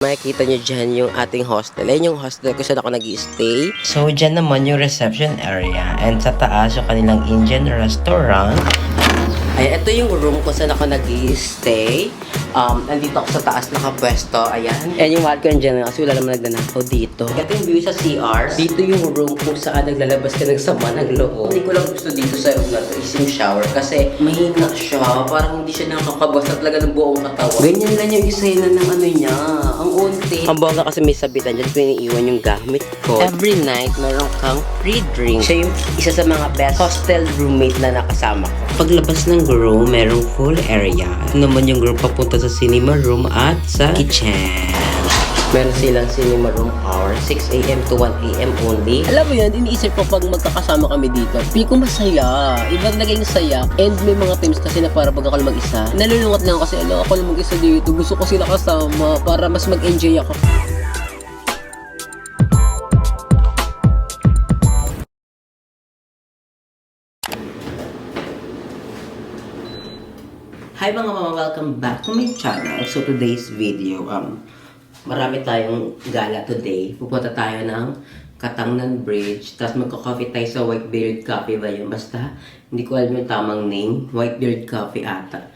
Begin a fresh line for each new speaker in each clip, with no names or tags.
Makikita nyo dyan yung ating hostel. Ayan yung hostel kung saan ako nag-i-stay. So, dyan naman yung reception area. And sa taas, yung kanilang Indian restaurant. Ayan, ito yung room kung saan ako nag-i-stay. Nandito ako sa taas nakapwesto. Ayan. Ayan yung mahal ko dyan kasi wala naman nagnanakaw dito. Ito yung view sa CR. Dito yung room kung saan naglalabas ka ng sama ng loob. Hindi ko lang gusto dito sa room na to is yung shower kasi mahina siya. Parang hindi siya nakakabasa talaga ng buong katawan. Ganyan lang yung isena ng ano niya. Ang unti. Ang bongga kasi may sabitan dyan. Piniiwan yung gamit ko. Every night, meron kang free drink. Siya yung isa sa mga best hostel roommate na nakasama ko. Paglabas ng room, merong full area. Ito naman yung room papunta sa cinema room at sa kitchen. Meron silang cinema room hour, 6 a.m. to 1 a.m. only. Alam mo yun, iniisip ko pag magkakasama kami dito, feel ko masaya. Iba talaga yung saya. And may mga times kasi na para pag ako mag-isa, nalulungat lang kasi ako lang mag-isa dito. Gusto ko sila kasama para mas mag-enjoy ako. Hi mga mama, welcome back to my channel. So today's video, marami tayong gala today. Pupunta tayo ng Katangnan Bridge. Tapos magka-coffee tayo sa Whitebeard Coffee ba yun? Basta, hindi ko alam yung tamang name. Whitebeard Coffee ata.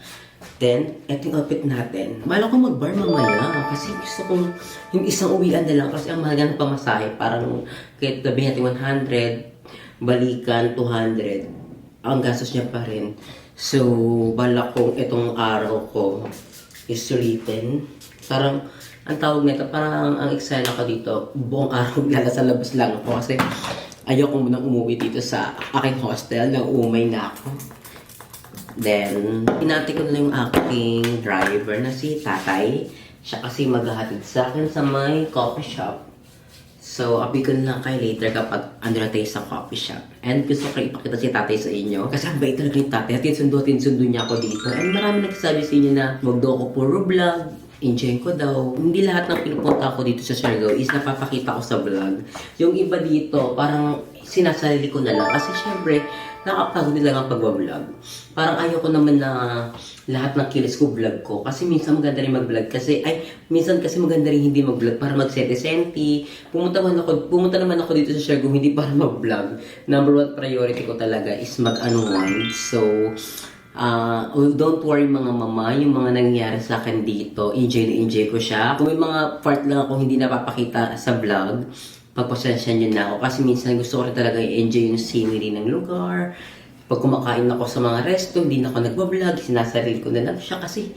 Then, eto yung outfit natin. Bala ko mag-bar mamaya. Kasi gusto kong yung isang uwian na lang. Kasi ang mahal ng pamasahe. Parang, kahit gabi natin 100, balikan 200. Ang gastos niya pa rin. So, bala kong itong araw ko is written. Parang, ang tawag nito, parang ang excited ako dito, buong araw sa labas lang ako kasi ayoko munang umuwi dito sa aking hostel, nang umay na ako. Then, pinati ko na yung aking driver na si Tatay. Siya kasi maghahatid sa akin sa may coffee shop. So, update ko na lang kayo later kapag ando na tayo sa coffee shop. And gusto ko ipakita si Tatay sa inyo. Kasi ang bait talaga yung Tatay. At sundo niya ako dito. And marami nagsasabi sa inyo na wag daw ako puro vlog. Enjoy ko daw. Hindi lahat ng pinupunta ko dito sa Siargao is napapakita ko sa vlog. Yung iba dito, parang sinasarili ko na lang. Kasi syempre, nakapagod nila ang pag-vlog. Parang ayoko naman na lahat ng kilis ko vlog ko. Kasi minsan maganda rin mag-vlog. Minsan kasi maganda rin hindi mag-vlog para mag-senti-senti. Pumunta naman ako dito sa Siargao hindi para mag-vlog. Number one priority ko talaga is mag-unwind. So, don't worry mga mama, yung mga nangyayari sa akin dito, enjoy na enjoy ko siya. Kung may mga part lang ako hindi napapakita sa vlog, pagpasensya nyo na ako. Kasi minsan gusto ko rin talaga i-enjoy yung scenery ng lugar. Pag kumakain ako sa mga resto, hindi na ako nagbablog, sinasarili ko na lang siya kasi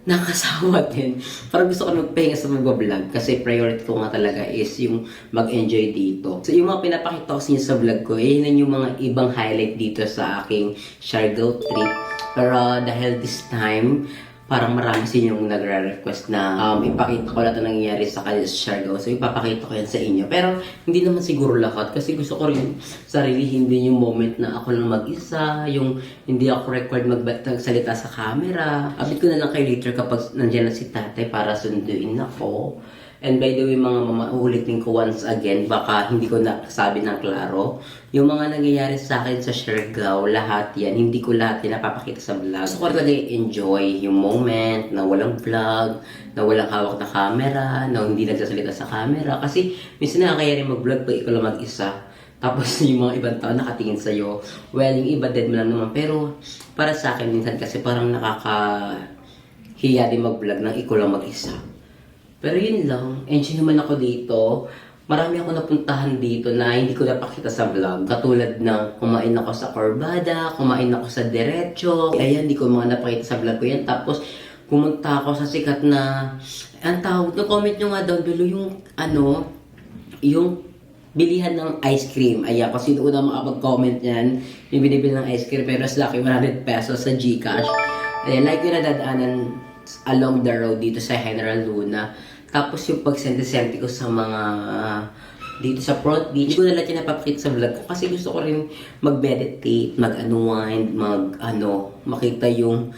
nakasawa din. Parang gusto ko magpahinga sa magbablog kasi priority ko nga talaga is yung mag-enjoy dito. So yung mga pinapakita ko sa inyo sa vlog ko, yun yung mga ibang highlight dito sa aking Siargao trip. Pero dahil this time, parang marami sa inyong nagre-request na ipakita ko lahat na nangyayari sa kanila sa Siargao. So ipapakita ko yan sa inyo. Pero hindi naman siguro lahat kasi gusto ko rin sarilihin din yung moment na ako lang mag-isa, yung hindi ako required magsalita sa camera. Update ko na lang kayo later kapag nandiyan na si Tatay para sunduin ako. And by the way mga mama, uulitin ko once again, baka hindi ko nasabi ng klaro. Yung mga nangyayari sa akin sa Siargao, lahat yan, hindi ko lahat yan napapakita sa vlog. Gusto ko talaga enjoy yung moment na walang vlog, na walang hawak na camera, na hindi nagsasalita sa camera. Kasi minsan nakakayari mag-vlog pag ikaw lang mag-isa. Tapos yung mga ibang tao nakatingin sa'yo. Well, yung iba dead mo lang naman. Pero para sa akin minsan kasi parang nakakahiya din mag-vlog nang ikaw lang mag-isa. Pero yun lang, enjoy naman ako dito. Marami ako napuntahan dito na hindi ko napakita sa vlog. Katulad ng kumain ako sa Corbada, kumain ako sa Derecho. Ayan, hindi ko mga napakita sa vlog ko yan. Tapos, pumunta ako sa sikat na, ang tawag, no-comment nyo nga down below yung bilihan ng ice cream. Ayan, kasi sino una makapag-comment yan, yung binibili ng ice cream, pero sa laki 100 pesos sa GCash. Ayan, like yung nadadaanan along the road dito sa General Luna. Tapos yung pagsenti-senti ko sa mga dito sa front beach, ko na lang yung napapakita sa vlog ko kasi gusto ko rin mag-meditate, mag-unwind, makita yung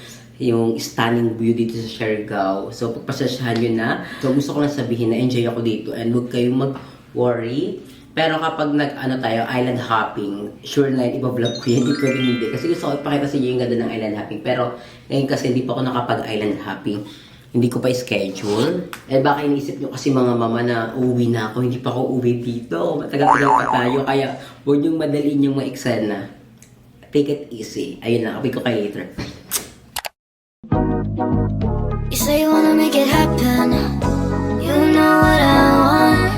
stunning view dito sa Siargao. So pagpasasyahan nyo na. So gusto ko lang sabihin na enjoy ako dito and huwag kayong mag-worry. Pero kapag tayo, island hopping, sure na yun, iba-vlog ko yan, hindi pwedeng hindi. Kasi gusto ko ipakita sa inyo yung ganda ng island hopping. Pero ngayon kasi hindi pa ako nakapag-island hopping. Hindi ko pa schedule. Eh baka iniisip nyo kasi mga mama na uuwi na ako. Hindi pa ako uuwi dito. Matagal-tagal pa tayo. Kaya huwag nyong madaliin yung ma-eksena. Take it easy. Ayun na. Update ko kayo later.
You say you wanna make it happen. You know what I want.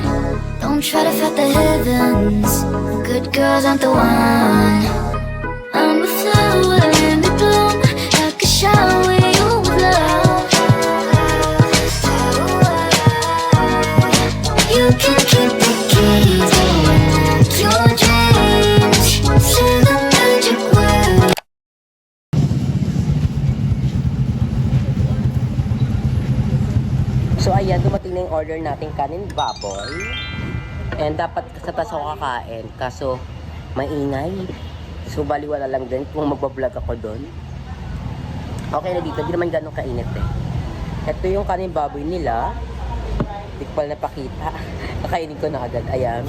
Don't try to fight the heavens. Good girls aren't the one. I'm a flower in the bloom, like a shower you love. You can keep the keys to unlock your dreams. Say the magic word.
So ayan, dumating na yung order nating kanin baboy. And dapat sa taas ako kakain. Kaso maingay. So baliwala lang din kung magbablog ako doon. Okay na dito, di naman ganun kainit eh. Ito yung kanin baboy nila. Hindi ko pala napakita. Kakainin ko na agad. Ayan.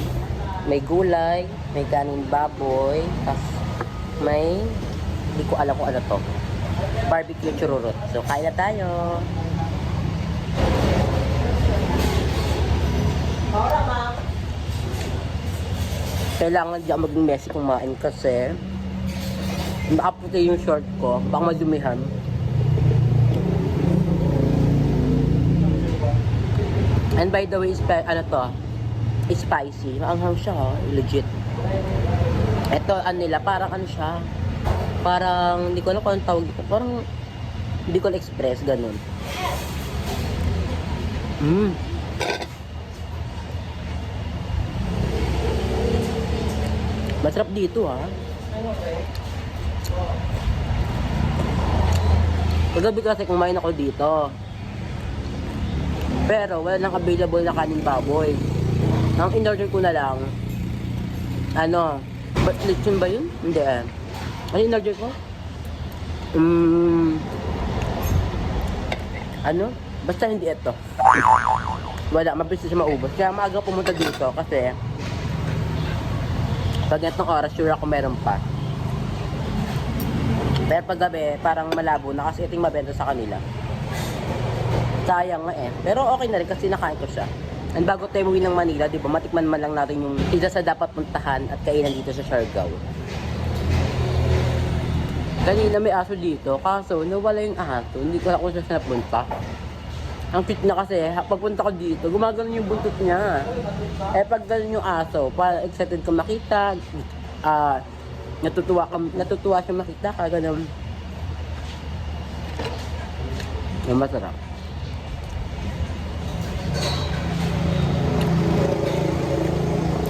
May gulay, may kanin baboy, tapos may, hindi ko alam kung ano to. Barbecue chururot. So kain na tayo. Kailangan di ako maging messy kumain kasi nakaputi yung short ko, baka madumihan. And by the way, ano to, spicy. Maanghang siya ha, legit. Ito, ano nila, parang ano siya, parang, hindi ko alam kung anong tawag dito, parang, hindi ko express, ganun. Masarap dito ha. Kagabi kasi kumain ako dito. Pero wala nang available na kanin baboy. Ang in-order ko na lang, ano, lechon ba yun? Hindi eh. Ano in-order ko? Ano? Basta hindi ito. Wala, mabilis siya maubos. Kaya maaga pumunta dito kasi pag ganitong oras, sure ako meron pa. Pero pag gabi, parang malabo na kasi ito yung mabenta sa kanila. Sayang nga eh. Pero okay na rin kasi nakain ko siya. And bago tayo umuwi ng Manila, di ba, matikman man lang natin yung isa sa dapat puntahan at kainan dito sa Siargao. Kanina may aso dito, kaso nawala yung aso. Hindi ko ako siya napunta. Ang cute na kasi, pagpunta ko dito, gumagano yung buntot niya. Eh pag ganun yung aso, para excited ka makita, natutuwa siya makita ka, ganun. Yung masarap.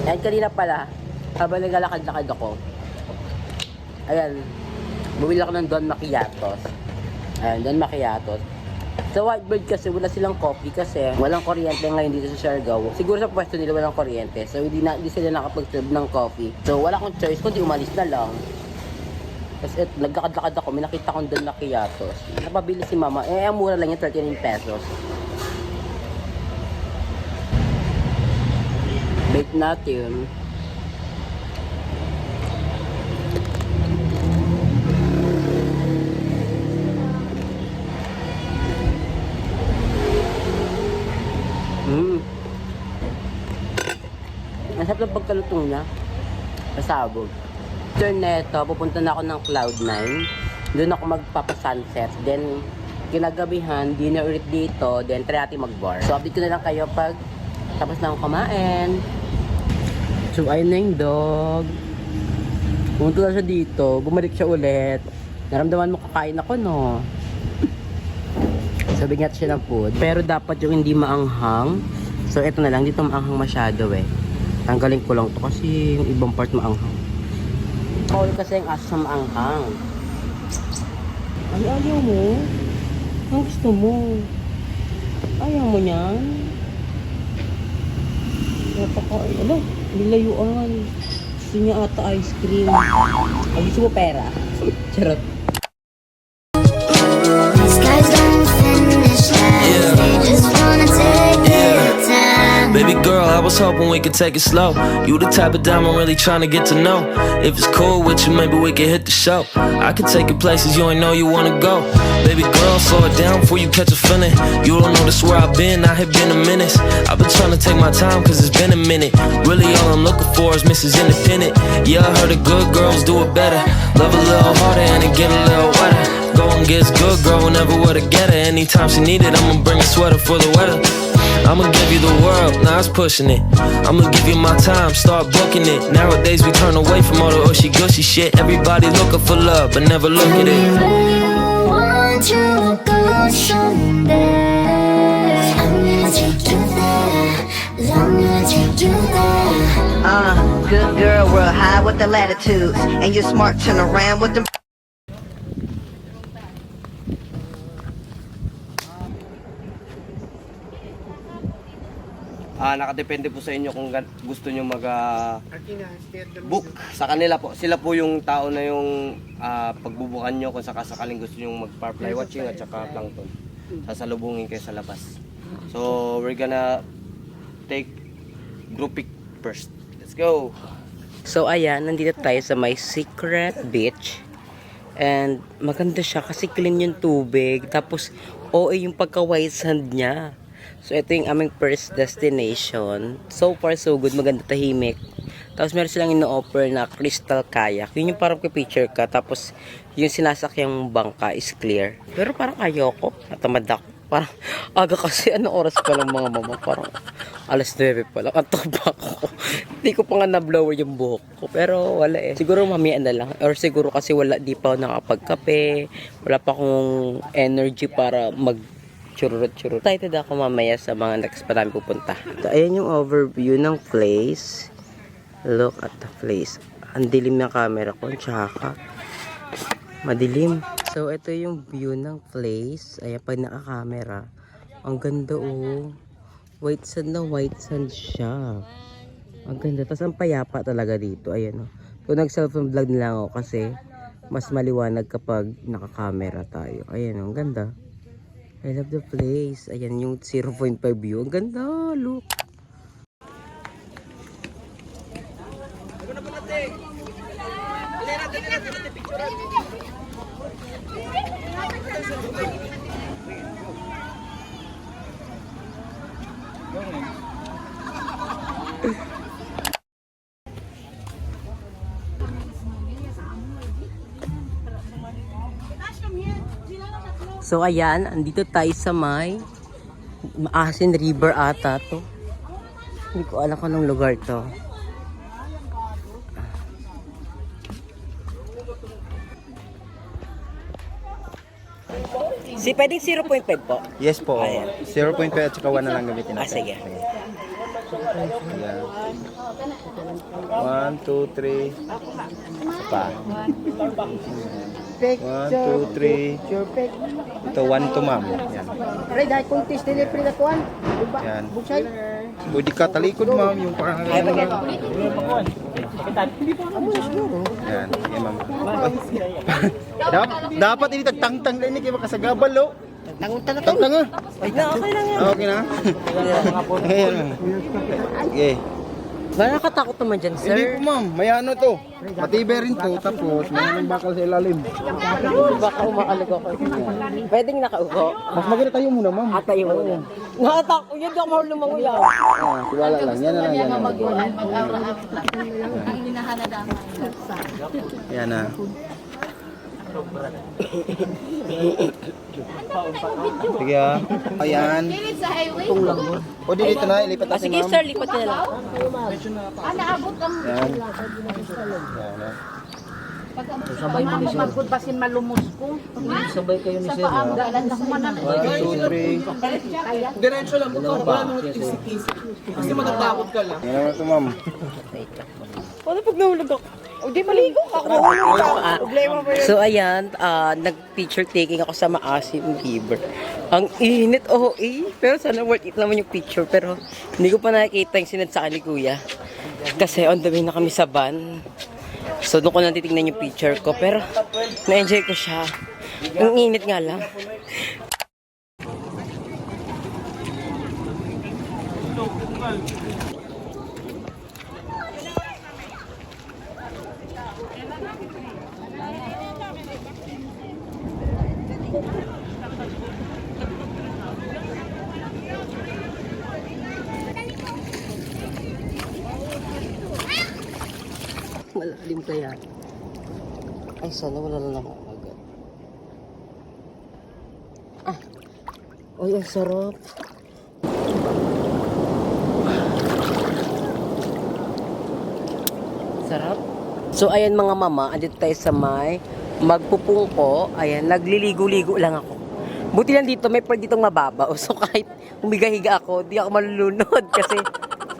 Ayan, kanina pala, habang naglalakad-lakad ako, ayan, bumili ako ng Don Macchiatos. Ayan, Don Macchiatos. Sa Whitebird kasi wala silang coffee kasi walang kuryente ngayon dito sa Siargao. Siguro sa pwesto nila walang kuryente. So hindi sila nakapag-serve ng coffee. So wala akong choice kundi umalis na lang. Tapos nagkakad-lakad ako, may nakita akong Don Macchiatos. Napabili si mama. Eh ang mura lang yung 39 pesos. Bake natin. Ang sarap ng pagkalutong niya. Masabog. After neto, pupunta na ako ng Cloud9. Doon ako magpapa-sunset. Then, kinagabihan, dinner ulit dito. Then, try natin mag-bar. So, update ko na lang kayo pag tapos na akong kumain. So, ayun na yung dog. Pumunta na siya dito. Bumalik siya ulit. Naramdaman mo kakain ako, no? So, bigyan siya ng food. Pero dapat yung hindi maanghang. So, eto na lang. Dito maanghang masyado eh. Tanggalin ko lang to kasi yung ibang part maanghang. Bawal kasi yung aso sa maanghang. Ayaw mo? Ang gusto mo? Ayaw mo niyan? Napakain. Ano? Nilayuan. Gusto niya ata ice cream. Ay, gusto mo pera? Charot.
These guys don't finish last. They just wanna take their time.
Baby girl, I was hoping we could take it slow. You the type of dime I'm really trying to get to know. If it's cool with you, maybe we could hit the show. I could take you places you ain't know you wanna go. Baby girl, slow it down before you catch a feeling. You don't notice where I've been, I have been a minute. I've been trying to take my time cause it's been a minute. Really all I'm looking for is Mrs. Independent. Yeah, I heard the good girls do it better. Love a little harder and it get a little wetter. Go and get good girl whenever we're together. Anytime she need it, I'ma bring a sweater for the weather. I'ma give you the world, now it's pushing it. I'ma give you my time, start booking it. Nowadays we turn away from all the ushy gushy shit. Everybody looking for love, but never look at it.
I want to go someday. I'm gonna take you there. I'm gonna take you there.
Good girl, real high with the latitudes. And you're smart, turn around with them.
Nakadepende po sa inyo kung gusto nyo book sa kanila po. Sila po yung tao na yung pagbubukan nyo kung sakasakaling gusto nyo mag-fly watching at saka plankton. Sasalubungin kayo sa labas. So, we're gonna take group pic first. Let's go!
So ayan, nandito tayo sa may secret beach. And maganda siya kasi clean yung tubig. Tapos, OA yung pagka-white sand niya. So, ito yung aming first destination. So far, so good. Maganda, tahimik. Tapos, meron silang ino-offer na crystal kayak. Yun yung parang picture ka. Tapos, yung sinasakyang bangka is clear. Pero parang ayoko. Natamad ako. Parang aga kasi. Anong oras pa lang mga mama? Parang alas 9 pa lang. Antok pa ako. Hindi ko pa nga na-blower yung buhok ko. Pero wala eh. Siguro mamaya na lang. Or siguro kasi wala, di pa ako nakapagkape. Wala pa akong energy para chururot-chururot. Excited ako mamaya sa mga next pa namin pupunta. So, ayan yung overview ng place. Look at the place. Ang dilim ng camera ko. Tsaka madilim. So, ito yung view ng place. Ayan, pag naka-camera. Ang ganda oh. White sand na white sand siya. Ang ganda. Tapos ang payapa talaga dito. Ayan oh. So, nag-cellphone vlog na lang ako kasi mas maliwanag kapag naka-camera tayo. Ayan oh. Ang ganda. I love the place. Ayan yung 0.5 view. Ang ganda. Look. So ayan, andito tayo sa may Maasin River ata to. Hindi ko alam kung anong lugar to. Si pwedeng 0.5 po?
Yes po.
Ayan.
0.5 at saka 1 na lang gamitin natin.
Sige.
Ayan. 1, 2, 3. Isa pa. 1, 2, 3. Ito 1 to ma'am. Yan. Yan. Pwede ka talikod ma'am. Yung parang yan. Yan. Yan ma'am. Dapat ini tagtang-tang na ini kaya makasagabal lo. Tang-tang nga.
Okay lang yan.
Okay na. Ayan. Okay.
Nakakatakot naman dyan,
Hindi
sir.
po ma'am, may ano to. Matibay rin to, tapos may anong bakal sa ilalim.
Baka umakalag ako. Pwedeng nakaupo.
Mas maganda tayo muna ma'am.
Ata yung muna. Nakatakot yun, di ako marunong manguyaw.
Siwala lang, yan na lang, yan na lang. Yan na. Sige ah. Ayan. O di dito na, ilipat natin
Sige
ma'am.
sir, lipat ka na lang.
Yan. Yan ah.
Sabay mo ni sir. Pagpasin malumos ko.
Sabay kayo ni sir.
Dalan na kumanan.
1, 2, 3.
Diretso lang ito, wala nang kisi-kisi. Kasi matatakot ka lang.
Yan naman ito ma'am.
Paano pag nahulog ako? O di maligo ako. Problema ba yun? So ayan, nag-picture taking ako sa Maasin River. Ang init, pero sana worth it naman yung picture. Pero hindi ko pa nakikita yung sinad sa ni Kuya. Kasi on the way na kami sa van. So doon ko lang titignan yung picture ko. Pero na-enjoy ko siya. Ang init nga lang. Alim kaya. Ay, sana wala na lang agad. Ah. Ay, ang sarap. Sarap. So, ayan mga mama, andito tayo sa may magpupungko. Ayan, nagliligo-ligo lang ako. Buti lang dito, may part ditong mababa. So, kahit humiga-higa ako, di ako malulunod. Kasi,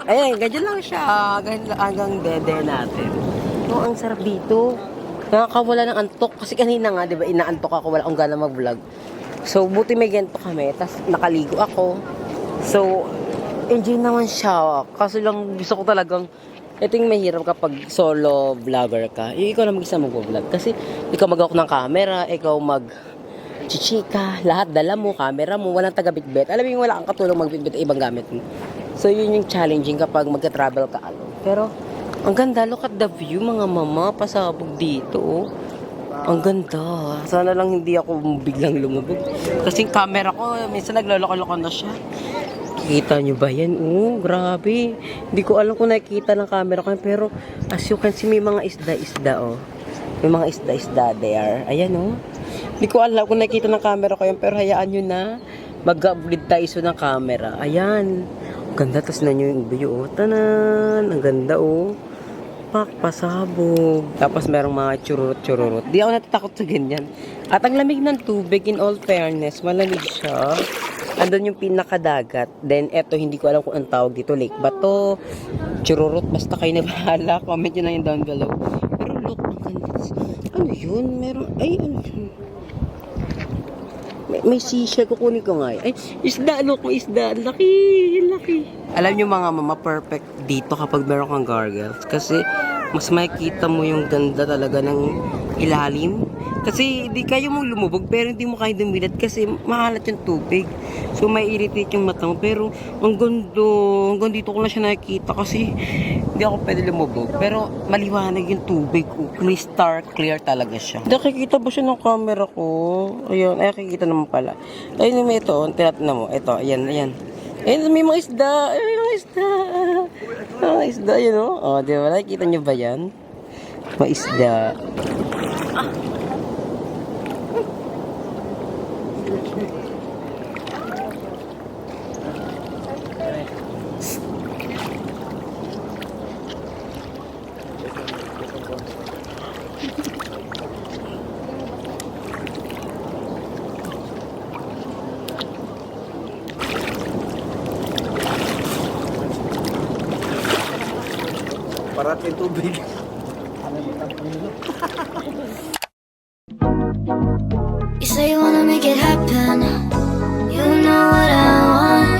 ayan, ganyan lang siya. Hanggang dede natin. No, ang sarap dito. Nakakawala ng antok. Kasi kanina nga, di ba, inaantok ako. Wala akong gana mag-vlog. So, buti may ganito kami. Tapos, nakaligo ako. So, enjoy naman siya. Kaso lang, gusto ko talagang ito yung mahirap kapag solo vlogger ka. Ikaw na mag-isa mag-vlog. Kasi ikaw mag-awak ng camera, ikaw mag-chichika, lahat dala mo, camera mo, walang taga-bitbit. Alam mo yung wala kang katulong mag-bitbit ibang gamit mo. So yun yung challenging kapag magka-travel ka. Pero ang ganda, look at the view mga mama, pasabog dito. Oh. Ang ganda. Sana lang hindi ako biglang lumubog. Kasi yung camera ko, minsan nagloloko-loko na siya. Kita nyo ba yan? Oh, grabe. Hindi ko alam kung nakikita ng camera ko. Pero, as you can see, may mga isda-isda, oh. May mga isda-isda there. Ayan, oh. Hindi ko alam kung nakikita ng camera ko yan. Pero hayaan nyo na. Mag-upgrade tayo ng camera. Ayan. Ang ganda. Tapos na nyo yung view, oh. Tanan! Ang ganda, oh. Pasabog. Tapos merong mga chururot-chururot. Di ako natatakot sa ganyan. At ang lamig ng tubig, in all fairness, malamig siya. Andun yung pinakadagat. Then, eto, hindi ko alam kung ang tawag dito. Lake ba to? Chururot, basta kayo na bahala. Comment nyo na yung down below. Pero look, ang ganda. Ano yun? Meron, ay, ano yun? May seashell, kukunin ko nga. Ay, isda, look, may isda. Laki, laki. Alam nyo mga mama, perfect dito kapag meron kang gargles. Kasi, mas makikita mo yung ganda talaga ng ilalim. Kasi di kayo mo lumubog pero hindi mo kayo dumilat kasi mahalat yung tubig. So may irritate yung mata mo pero ang ganda. Hanggang dito ko na siya nakikita kasi hindi ako pwede lumubog. Pero maliwanag yung tubig. Crystal clear talaga siya. Nakikita ba siya ng camera ko? Ayun, ay nakikita naman pala. Ayun yung ito, tinatina mo. Ito, ayan, ayan. Ayun, may mga isda. Ay, may mga isda. Mga isda, yun o. O, di ba? Nakikita nyo ba yan? Mga isda.
Parat yung tubig.
You say you wanna make it happen. You know what I want.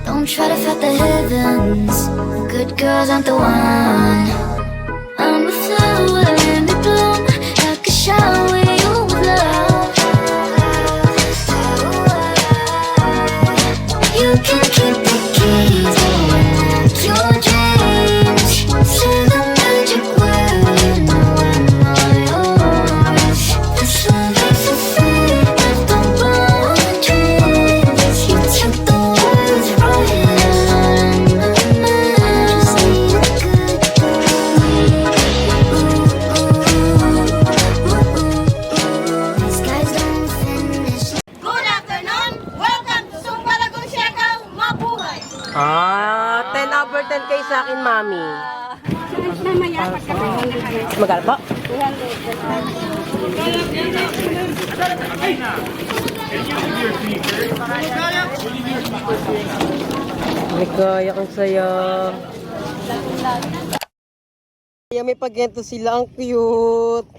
Don't try to fight the heavens. Good girls aren't the one. I'm a flower and it bloom like a shower you with love. You can keep the keys to your dreams. Say the magic word, you know I'm all yours. This love is a fate left on boundaries. You took the words right out of my mind. Just need a good These guys don't finish.
Good afternoon! Welcome to Sumpa Lagoon Siakaw, Mabuhay!
10 over 10 kayo sa akin, mami. Magkano po? 200. May kaya kang saya. Kaya may pagkento sila, ang cute.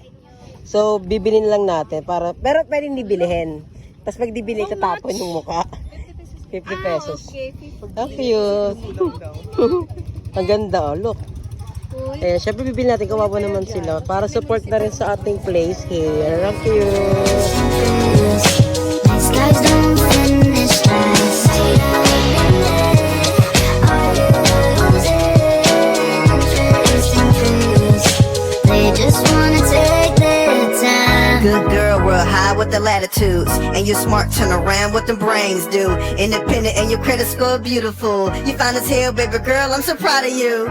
So, bibilin lang natin para, pero pwedeng dibilihin. Tapos pag dibili, tatapon yung mukha. 50 pesos. Ang cute. Ang ganda, oh. Look. Eh, syempre bibili natin, kawawa naman sila. Para support na rin sa ating place here. Ang cute.
These guys don't finish last. They just wanna take their time.
Good girl, real high with the latitudes. And you're smart, turn around what the brains do. Independent and your credit score beautiful. You fine as hell, baby girl, I'm so proud of you.